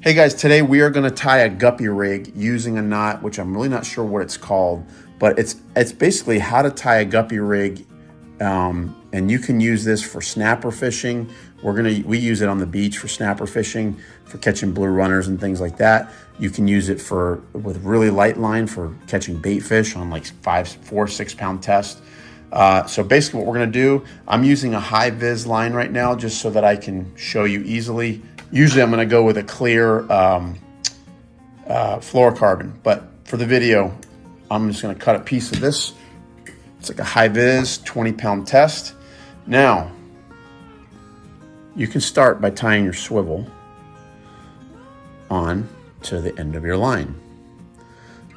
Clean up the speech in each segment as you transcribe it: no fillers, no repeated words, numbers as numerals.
Hey guys, today we are going to tie a guppy rig using a knot, which I'm really not sure what it's called, but it's basically how to tie a guppy rig, and you can use this for snapper fishing. We use it on the beach for snapper fishing, for catching blue runners and things like that. You can use it with really light line for catching bait fish on like 4, 6 pound test. So basically what we're going to do, I'm using a high vis line right now just so that I can show you easily. Usually I'm going to go with a clear fluorocarbon, but for the video, I'm just going to cut a piece of this. It's like a high vis 20 pound test. Now, you can start by tying your swivel on to the end of your line.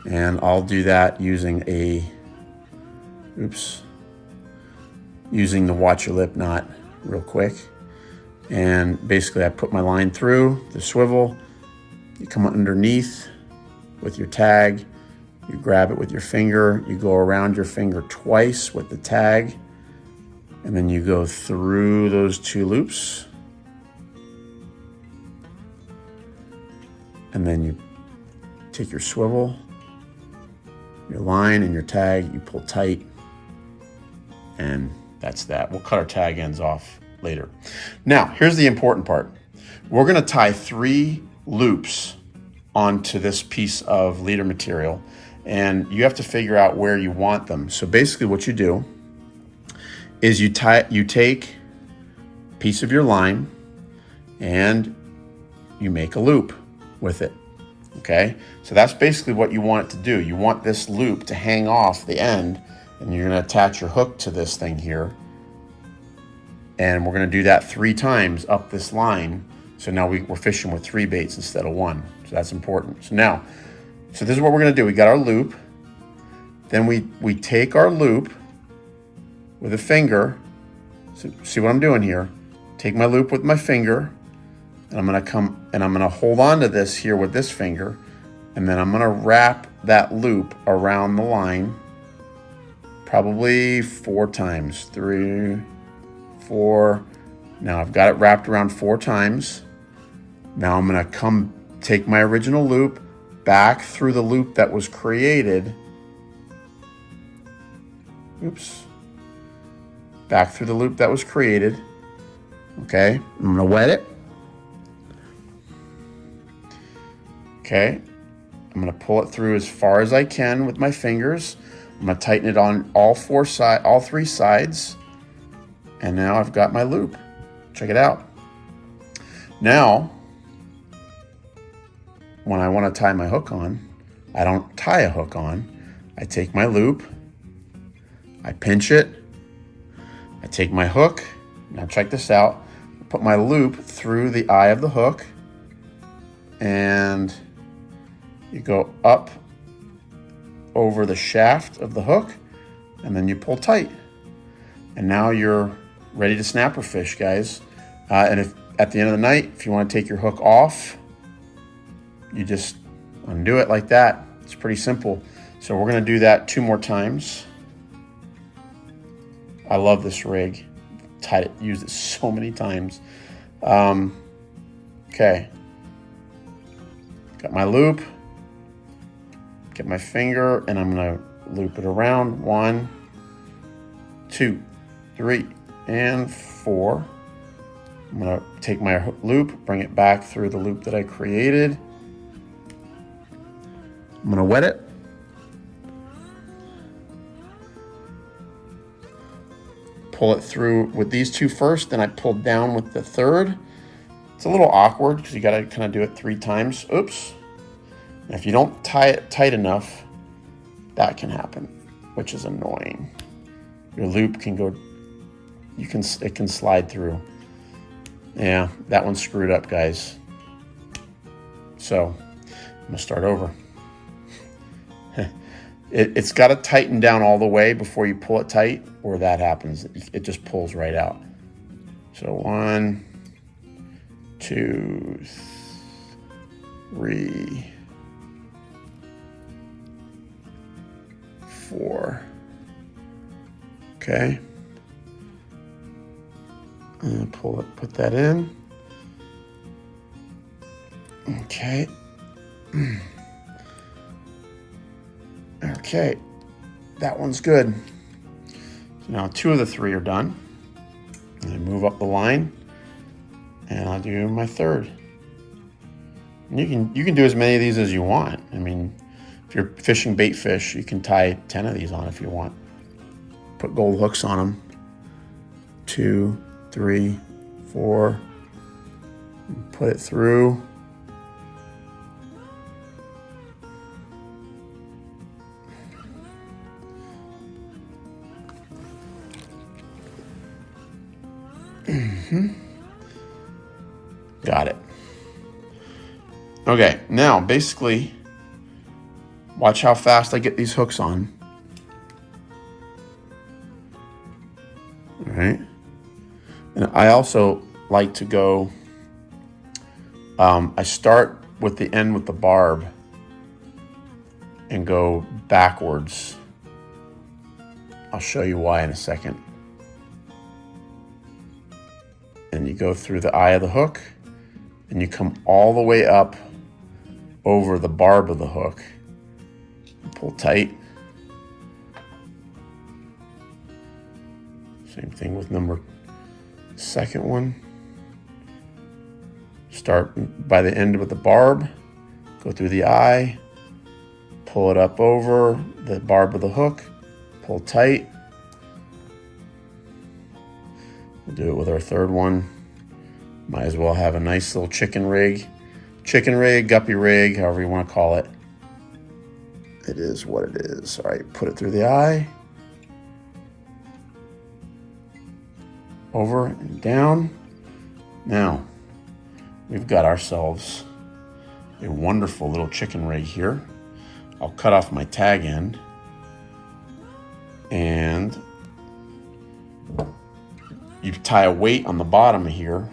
And I'll do that using using the watch your lip knot real quick. And basically I put my line through the swivel, you come underneath with your tag, you grab it with your finger, you go around your finger twice with the tag, and then you go through those 2 loops. And then you take your swivel, your line and your tag, you pull tight, and that's that. We'll cut our tag ends off later. Now, here's the important part. We're gonna tie 3 loops onto this piece of leader material, and you have to figure out where you want them. So basically what you do is you take a piece of your line and you make a loop with it, okay? So that's basically what you want it to do. You want this loop to hang off the end, and you're gonna attach your hook to this thing here. And we're gonna do that 3 times up this line. So now we're fishing with 3 baits instead of 1. So that's important. So this is what we're gonna do. We got our loop. Then we take our loop with a finger. So see what I'm doing here? Take my loop with my finger, and I'm gonna hold on to this here with this finger, and then I'm gonna wrap that loop around the line probably 4 times. 3, 4. Now I've got it wrapped around 4 times. Now I'm gonna take my original loop back through the loop that was created. Back through the loop that was created. Okay, I'm gonna wet it. Okay, I'm gonna pull it through as far as I can with my fingers. I'm gonna tighten it on all 3 sides. And now I've got my loop. Check it out. Now, when I want to tie my hook on, I don't tie a hook on. I take my loop, I pinch it, I take my hook. Now check this out. Put my loop through the eye of the hook, and you go up over the shaft of the hook, and then you pull tight. And now you're ready to snapper fish, guys. And if at the end of the night, if you want to take your hook off, you just undo it like that. It's pretty simple. So we're gonna do that 2 more times. I love this rig. Used it so many times. Okay. Got my loop. Get my finger, and I'm gonna loop it around. 1, 2, 3, and 4. I'm gonna take my loop, bring it back through the loop that I created. I'm gonna wet it. Pull it through with these 2 first, then I pulled down with the 3rd. It's a little awkward because you gotta kind of do it 3 times. Oops. And if you don't tie it tight enough, that can happen, which is annoying. Your loop can go, it can slide through. Yeah, that one's screwed up, guys. So I'm gonna start over. It's got to tighten down all the way before you pull it tight, or that happens. It just pulls right out. So 1, 2, 3, 4. Okay. And pull it, put that in. Okay. Okay, that one's good. So now 2 of the 3 are done. And I move up the line, and I'll do my 3rd. And you can do as many of these as you want. I mean, if you're fishing bait fish, you can tie 10 of these on if you want. Put gold hooks on them. 2, 3, 4. Put it through. Got it. Okay, now basically, watch how fast I get these hooks on. All right. And I also like to go, I start with the end with the barb and go backwards. I'll show you why in a second. And you go through the eye of the hook and you come all the way up over the barb of the hook. Pull tight. Same thing with second one. Start by the end with the barb, go through the eye, pull it up over the barb of the hook, pull tight. We'll do it with our 3rd one. Might as well have a nice little chicken rig, guppy rig, however you want to call it. It is what it is. All right, put it through the eye, over and down. Now, we've got ourselves a wonderful little chicken rig here. I'll cut off my tag end and you tie a weight on the bottom here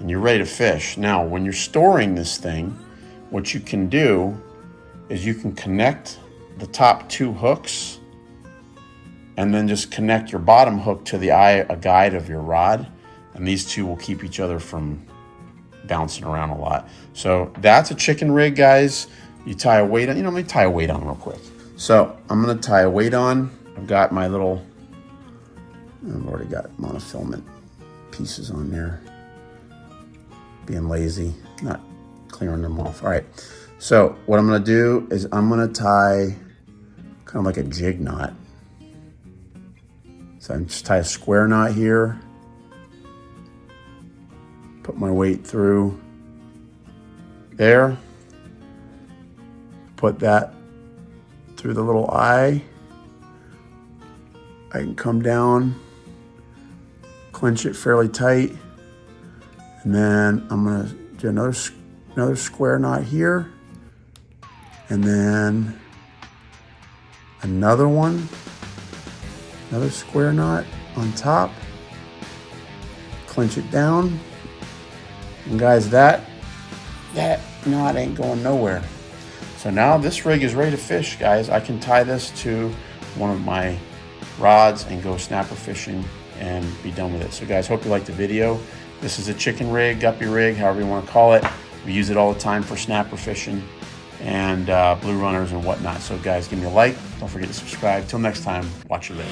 and you're ready to fish. Now, when you're storing this thing, what you can do is you can connect the top 2 hooks and then just connect your bottom hook to the guide of your rod. And these 2 will keep each other from bouncing around a lot. So that's a chicken rig, guys. You tie a weight on, let me tie a weight on real quick. So I'm gonna tie a weight on. I've got my little, I've already got monofilament pieces on there. Being lazy, not clearing them off. All right, so what I'm gonna do is I'm gonna tie kind of like a jig knot. So I just tie a square knot here, put my weight through there, put that through the little eye. I can come down, clench it fairly tight, and then I'm gonna do another square knot here, and then another one, another square knot on top, clench it down, and guys, that knot ain't going nowhere. So now this rig is ready to fish, guys. I can tie this to one of my rods and go snapper fishing and be done with it. So guys, hope you liked the video. This is a chicken rig, guppy rig, however you want to call it. We use it all the time for snapper fishing and blue runners and whatnot. So guys, give me a like. Don't forget to subscribe. Till next time, watch your lid.